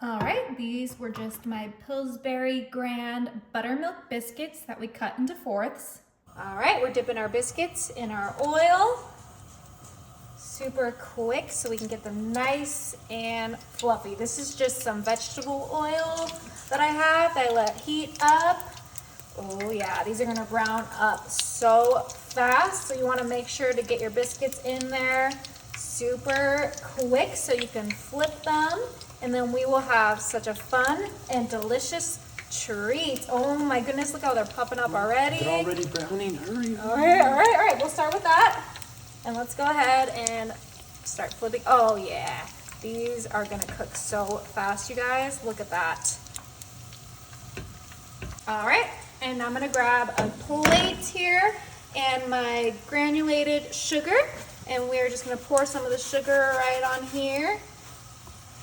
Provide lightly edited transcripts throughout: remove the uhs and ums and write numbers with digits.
All right, these were just my Pillsbury Grand buttermilk biscuits that we cut into fourths. All right, we're dipping our biscuits in our oil. Super quick so we can get them nice and fluffy. This is just some vegetable oil that I have that I let heat up. Oh yeah, these are gonna brown up so fast. So you wanna make sure to get your biscuits in there super quick so you can flip them. And then we will have such a fun and delicious treat. Oh my goodness, look how they're popping up already. They're already browning, hurry. All right, we'll start with that. And let's go ahead and start flipping. Oh yeah, these are gonna cook so fast, you guys. Look at that. All right, and I'm gonna grab a plate here and my granulated sugar. And we're just gonna pour some of the sugar right on here.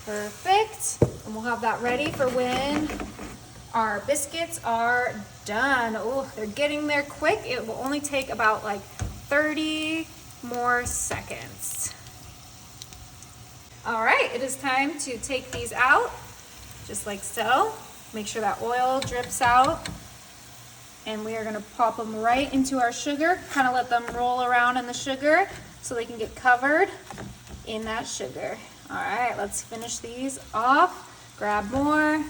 Perfect. And we'll have that ready for when our biscuits are done. Oh, they're getting there quick. It will only take about like 30 more seconds. All right, it is time to take these out, just like so. Make sure that oil drips out. And we are gonna pop them right into our sugar, kind of let them roll around in the sugar so they can get covered in that sugar. All right, let's finish these off. Grab more,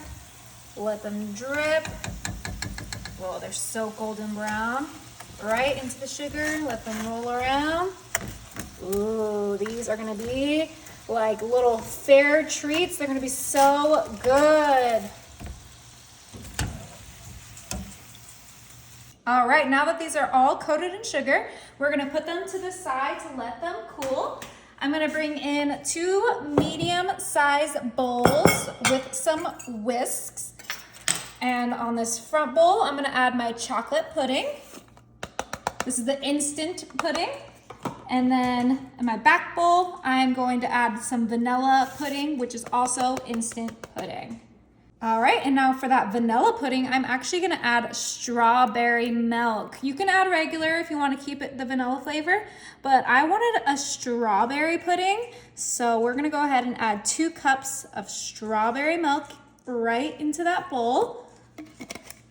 let them drip. Whoa, they're so golden brown. Right into the sugar, let them roll around. Ooh, these are gonna be like little fair treats. They're gonna be so good. All right, now that these are all coated in sugar, we're gonna put them to the side to let them cool. I'm gonna bring in 2 medium-sized bowls with some whisks. And on this front bowl, I'm gonna add my chocolate pudding. This is the instant pudding. And then in my back bowl, I'm going to add some vanilla pudding, which is also instant pudding. All right, and now for that vanilla pudding, I'm actually gonna add strawberry milk. You can add regular if you wanna keep it the vanilla flavor, but I wanted a strawberry pudding, so we're gonna go ahead and add 2 cups of strawberry milk right into that bowl.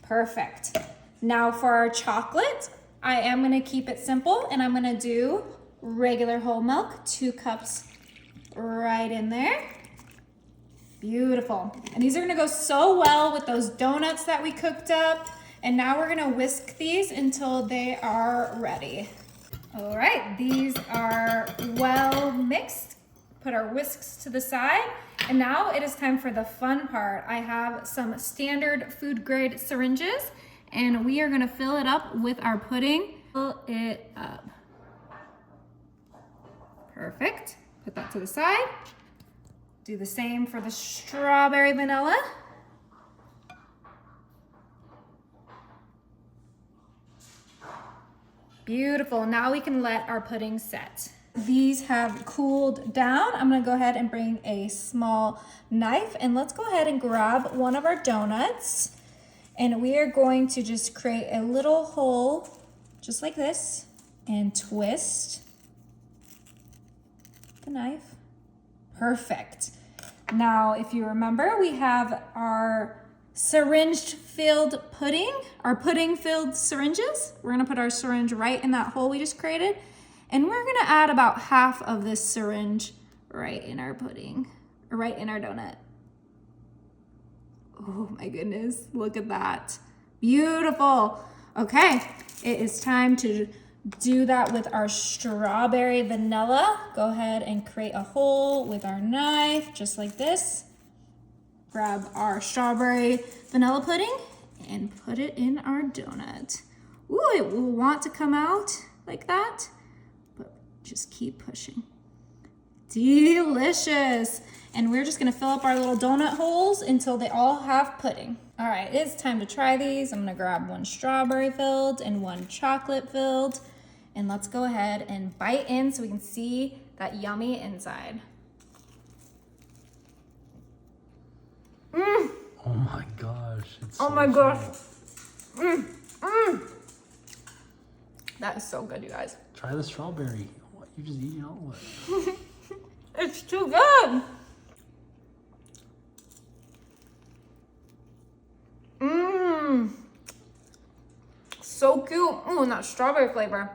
Perfect. Now for our chocolate, I am gonna keep it simple, and I'm gonna do regular whole milk, 2 cups right in there. Beautiful. And these are gonna go so well with those donuts that we cooked up. And now we're gonna whisk these until they are ready. All right, these are well mixed. Put our whisks to the side. And now it is time for the fun part. I have some standard food grade syringes, and we are gonna fill it up with our pudding. Fill it up. Perfect. Put that to the side. Do the same for the strawberry vanilla. Beautiful, now we can let our pudding set. These have cooled down. I'm gonna go ahead and bring a small knife, and let's go ahead and grab one of our donuts. And we are going to just create a little hole, just like this, and twist the knife. Perfect. Now, if you remember, we have our syringe-filled pudding, our pudding-filled syringes. We're gonna put our syringe right in that hole we just created, and we're gonna add about half of this syringe right in our pudding, or right in our donut. Oh my goodness, look at that. Beautiful. Okay, it is time to do that with our strawberry vanilla. Go ahead and create a hole with our knife, just like this. Grab our strawberry vanilla pudding and put it in our donut. Ooh, it will want to come out like that, but just keep pushing. Delicious. And we're just gonna fill up our little donut holes until they all have pudding. All right, it's time to try these. I'm gonna grab 1 strawberry filled and 1 chocolate filled. And let's go ahead and bite in so we can see that yummy inside. Oh my gosh. It's Oh so my gosh. sweet. That is so good, you guys. Try the strawberry. What, you just eat it all? What? It's too good. so cute. Ooh, and that strawberry flavor.